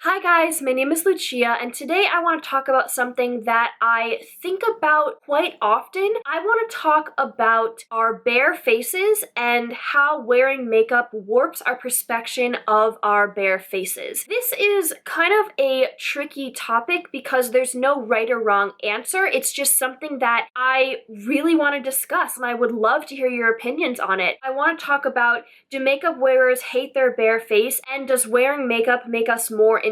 Hi guys, my name is Lucia, and today I want to talk about something that I think about quite often. I want to talk about our bare faces and how wearing makeup warps our perception of our bare faces. This is kind of a tricky topic because there's no right or wrong answer. It's just something that I really want to discuss, and I would love to hear your opinions on it. I want to talk about, do makeup wearers hate their bare face, and does wearing makeup make us more insecure?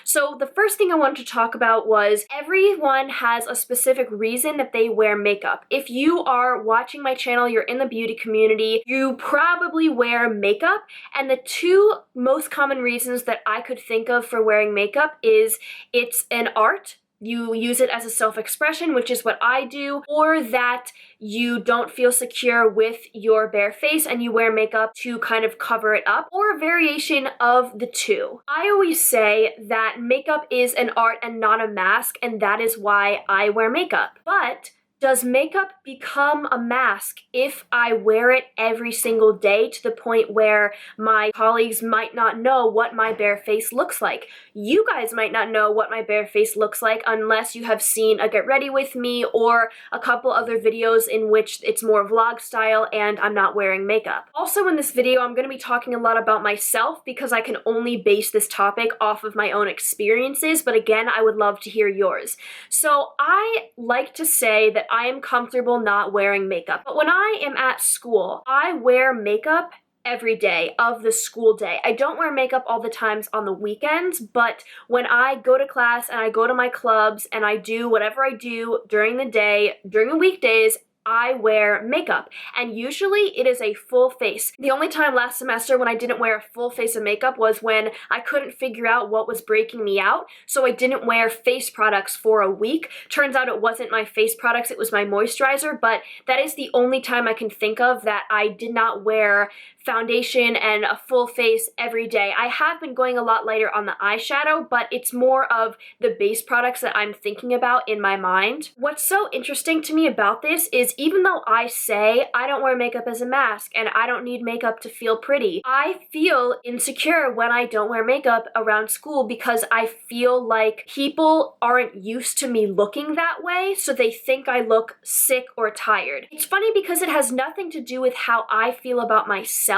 So the first thing I wanted to talk about was everyone has a specific reason that they wear makeup. If you are watching my channel, you're in the beauty community, you probably wear makeup, and the two most common reasons that I could think of for wearing makeup is it's an art. You use it as a self-expression, which is what I do, or that you don't feel secure with your bare face and you wear makeup to kind of cover it up, or a variation of the two. I always say that makeup is an art and not a mask, and that is why I wear makeup. But does makeup become a mask if I wear it every single day to the point where my colleagues might not know what my bare face looks like? You guys might not know what my bare face looks like unless you have seen a Get Ready With Me or a couple other videos in which it's more vlog style and I'm not wearing makeup. Also in this video, I'm going to be talking a lot about myself because I can only base this topic off of my own experiences, but again, I would love to hear yours. So I like to say that I am comfortable not wearing makeup. But when I am at school, I wear makeup every day of the school day. I don't wear makeup all the times on the weekends, but when I go to class and I go to my clubs and I do whatever I do during the day, during the weekdays, I wear makeup, and usually it is a full face. The only time last semester when I didn't wear a full face of makeup was when I couldn't figure out what was breaking me out, so I didn't wear face products for a week. Turns out it wasn't my face products, it was my moisturizer, but that is the only time I can think of that I did not wear foundation and a full face every day. I have been going a lot lighter on the eyeshadow, but it's more of the base products that I'm thinking about in my mind. What's so interesting to me about this is even though I say I don't wear makeup as a mask and I don't need makeup to feel pretty, I feel insecure when I don't wear makeup around school because I feel like people aren't used to me looking that way, so they think I look sick or tired. It's funny because it has nothing to do with how I feel about myself.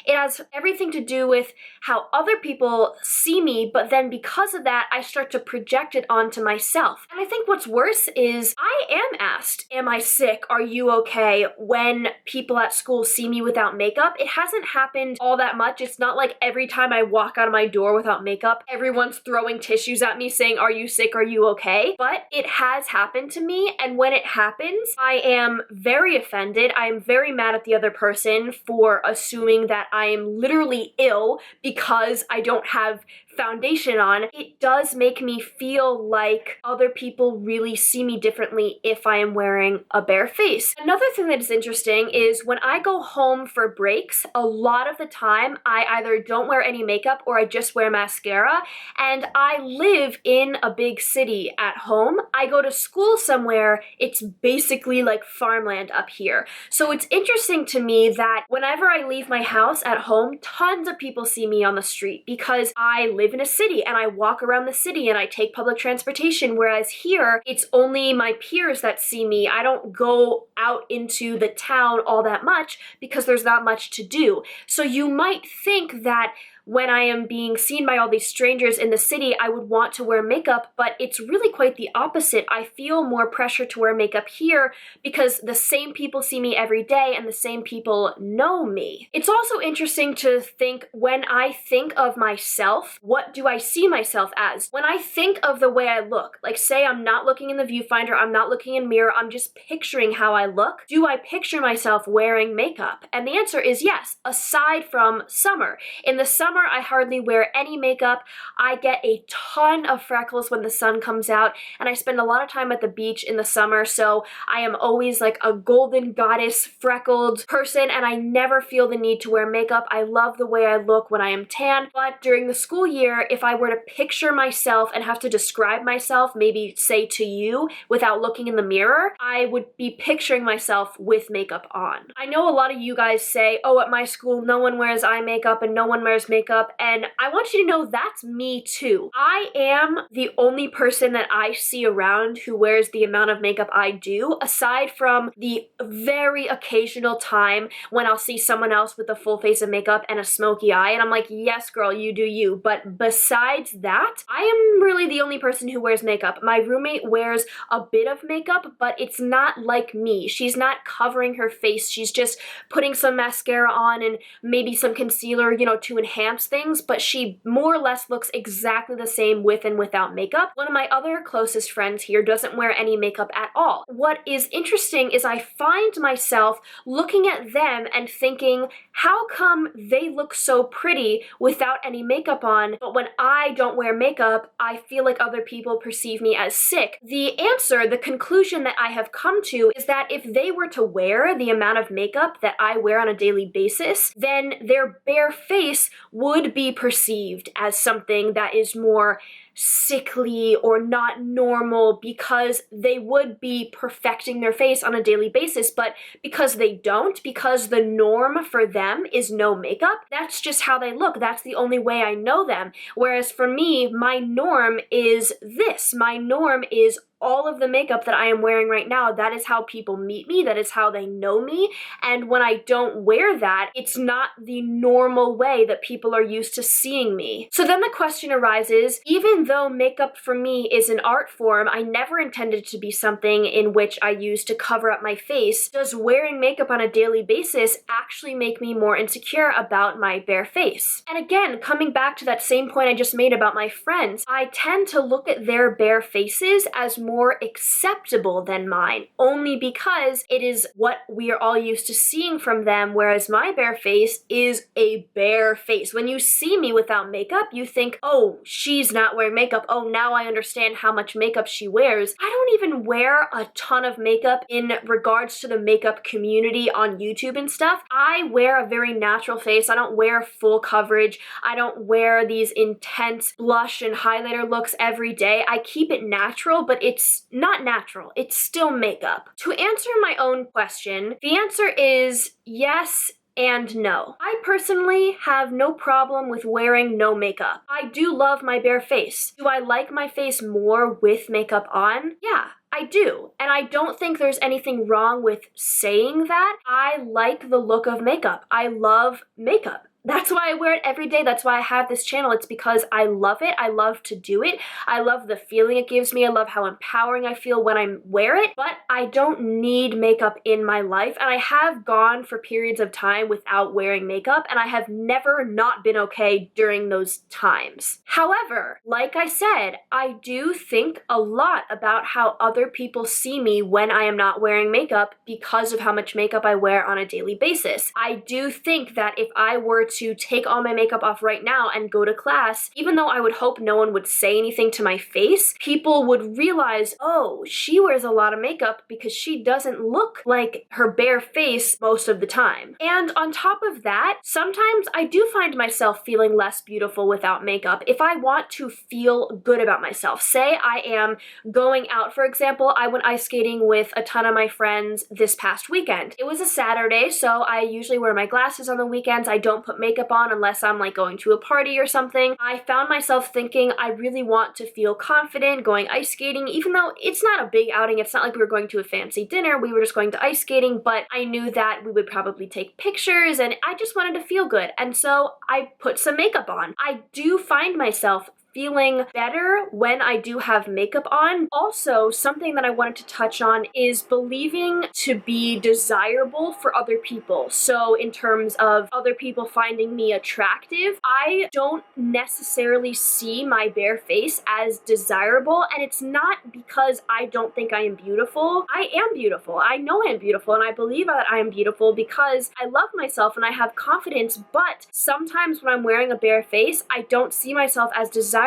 It has everything to do with how other people see me, but then because of that, I start to project it onto myself. And I think what's worse is I am asked, am I sick? Are you okay? When people at school see me without makeup. It hasn't happened all that much. It's not like every time I walk out of my door without makeup, everyone's throwing tissues at me saying, are you sick? Are you okay? But it has happened to me, and when it happens, I am very offended. I am very mad at the other person for assuming that I am literally ill because I don't have foundation on. It does make me feel like other people really see me differently if I am wearing a bare face. Another thing that is interesting is when I go home for breaks, a lot of the time I either don't wear any makeup or I just wear mascara, and I live in a big city at home. I go to school somewhere, it's basically like farmland up here. So it's interesting to me that whenever I leave my house at home, tons of people see me on the street because I live in a city and I walk around the city and I take public transportation, whereas here it's only my peers that see me. I don't go out into the town all that much because there's not much to do. So you might think that when I am being seen by all these strangers in the city, I would want to wear makeup, but it's really quite the opposite. I feel more pressure to wear makeup here because the same people see me every day and the same people know me. It's also interesting to think when I think of myself, what do I see myself as? When I think of the way I look, like say I'm not looking in the viewfinder, I'm not looking in a mirror, I'm just picturing how I look, do I picture myself wearing makeup? And the answer is yes, aside from summer. In the summer, I hardly wear any makeup. I get a ton of freckles when the sun comes out, and I spend a lot of time at the beach in the summer, so I am always like a golden goddess freckled person, and I never feel the need to wear makeup. I love the way I look when I am tan, but during the school year, if I were to picture myself and have to describe myself, maybe say to you without looking in the mirror, I would be picturing myself with makeup on. I know a lot of you guys say, oh, at my school, no one wears eye makeup and no one wears makeup makeup, and I want you to know that's me too. I am the only person that I see around who wears the amount of makeup I do, aside from the very occasional time when I'll see someone else with a full face of makeup and a smoky eye, and I'm like, yes girl, you do you. But besides that, I am really the only person who wears makeup. My roommate wears a bit of makeup, but it's not like me. She's not covering her face. She's just putting some mascara on and maybe some concealer, you know, to enhance things, but she more or less looks exactly the same with and without makeup. One of my other closest friends here doesn't wear any makeup at all. What is interesting is I find myself looking at them and thinking, how come they look so pretty without any makeup on, but when I don't wear makeup, I feel like other people perceive me as sick? The answer, the conclusion that I have come to is that if they were to wear the amount of makeup that I wear on a daily basis, then their bare face would be perceived as something that is more sickly or not normal, because they would be perfecting their face on a daily basis. But because they don't, because the norm for them is no makeup, that's just how they look. That's the only way I know them. Whereas for me, my norm is this. My norm is all of the makeup that I am wearing right now. That is how people meet me. That is how they know me. And when I don't wear that, it's not the normal way that people are used to seeing me. So then the question arises, even though makeup for me is an art form, I never intended it to be something in which I use to cover up my face, does wearing makeup on a daily basis actually make me more insecure about my bare face? And again, coming back to that same point I just made about my friends, I tend to look at their bare faces as more acceptable than mine, only because it is what we are all used to seeing from them, whereas my bare face is a bare face. When you see me without makeup, you think, oh, she's not wearing makeup. Oh, now I understand how much makeup she wears. I don't even wear a ton of makeup in regards to the makeup community on YouTube and stuff. I wear a very natural face. I don't wear full coverage. I don't wear these intense blush and highlighter looks every day. I keep it natural, but it's not natural. It's still makeup. To answer my own question, the answer is yes and no. I personally have no problem with wearing no makeup. I do love my bare face. Do I like my face more with makeup on? Yeah, I do. And I don't think there's anything wrong with saying that. I like the look of makeup. I love makeup. That's why I wear it every day. That's why I have this channel. It's because I love it. I love to do it. I love the feeling it gives me. I love how empowering I feel when I wear it, but I don't need makeup in my life. And I have gone for periods of time without wearing makeup, and I have never not been okay during those times. However, like I said, I do think a lot about how other people see me when I am not wearing makeup because of how much makeup I wear on a daily basis. I do think that if I were to take all my makeup off right now and go to class, even though I would hope no one would say anything to my face, people would realize, oh, she wears a lot of makeup because she doesn't look like her bare face most of the time. And on top of that, sometimes I do find myself feeling less beautiful without makeup. If I want to feel good about myself, say I am going out, for example, I went ice skating with a ton of my friends this past weekend. It was a Saturday, so I usually wear my glasses on the weekends. I don't put makeup on unless I'm like going to a party or something. I found myself thinking I really want to feel confident going ice skating, even though it's not a big outing. It's not like we were going to a fancy dinner. We were just going to ice skating, but I knew that we would probably take pictures and I just wanted to feel good. And so I put some makeup on. I do find myself feeling better when I do have makeup on. Also, something that I wanted to touch on is believing to be desirable for other people. So in terms of other people finding me attractive, I don't necessarily see my bare face as desirable, and it's not because I don't think I am beautiful. I am beautiful. I know I am beautiful, and I believe that I am beautiful because I love myself and I have confidence, but sometimes when I'm wearing a bare face, I don't see myself as desirable.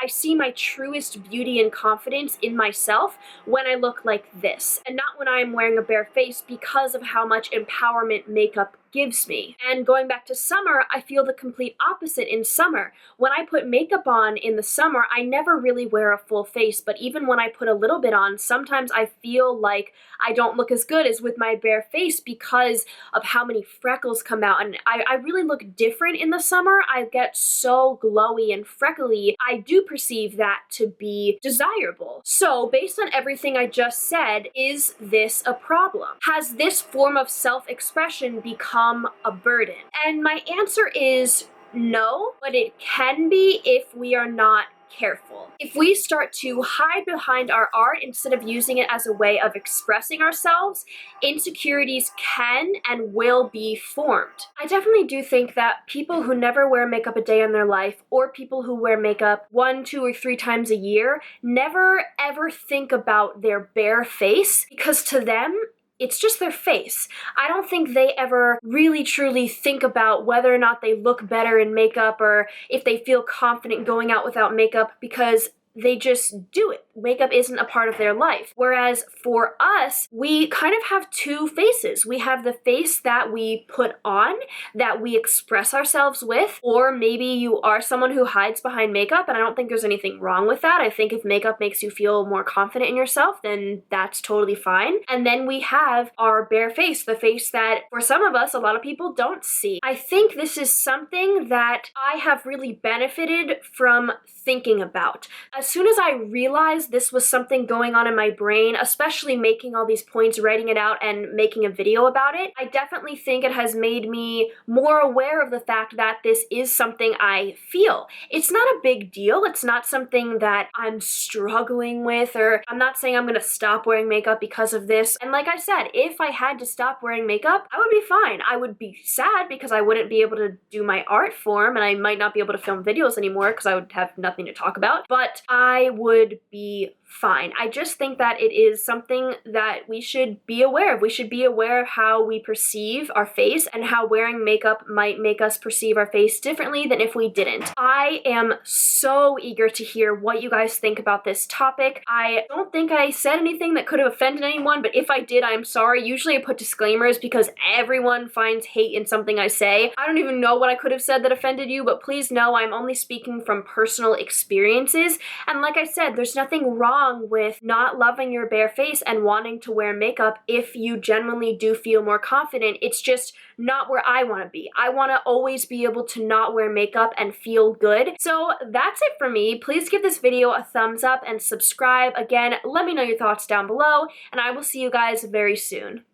I see my truest beauty and confidence in myself when I look like this, and not when I'm wearing a bare face because of how much empowerment makeup gives me. And going back to summer, I feel the complete opposite in summer. When I put makeup on in the summer, I never really wear a full face, but even when I put a little bit on, sometimes I feel like I don't look as good as with my bare face because of how many freckles come out. And I really look different in the summer. I get so glowy and freckly. I do perceive that to be desirable. So based on everything I just said, is this a problem? Has this form of self-expression become a burden? And my answer is no, but it can be if we are not careful. If we start to hide behind our art instead of using it as a way of expressing ourselves, insecurities can and will be formed. I definitely do think that people who never wear makeup a day in their life, or people who wear makeup 1, 2, or 3 times a year, never ever think about their bare face, because to them, it's just their face. I don't think they ever really truly think about whether or not they look better in makeup or if they feel confident going out without makeup, because they just do it. Makeup isn't a part of their life. Whereas for us, we kind of have two faces. We have the face that we put on, that we express ourselves with, or maybe you are someone who hides behind makeup, and I don't think there's anything wrong with that. I think if makeup makes you feel more confident in yourself, then that's totally fine. And then we have our bare face, the face that for some of us, a lot of people don't see. I think this is something that I have really benefited from thinking about. As soon as I realized this was something going on in my brain, especially making all these points, writing it out, and making a video about it, I definitely think it has made me more aware of the fact that this is something I feel. It's not a big deal. It's not something that I'm struggling with, or I'm not saying I'm gonna stop wearing makeup because of this. And like I said, if I had to stop wearing makeup, I would be fine. I would be sad because I wouldn't be able to do my art form, and I might not be able to film videos anymore because I would have nothing to talk about, but I would be fine. I just think that it is something that we should be aware of. We should be aware of how we perceive our face and how wearing makeup might make us perceive our face differently than if we didn't. I am so eager to hear what you guys think about this topic. I don't think I said anything that could have offended anyone, but if I did, I'm sorry. Usually I put disclaimers because everyone finds hate in something I say. I don't even know what I could have said that offended you, but please know I'm only speaking from personal experiences. And like I said, there's nothing wrong with not loving your bare face and wanting to wear makeup if you genuinely do feel more confident. It's just not where I want to be. I want to always be able to not wear makeup and feel good. So that's it for me. Please give this video a thumbs up and subscribe. Again, let me know your thoughts down below, and I will see you guys very soon.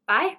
Bye.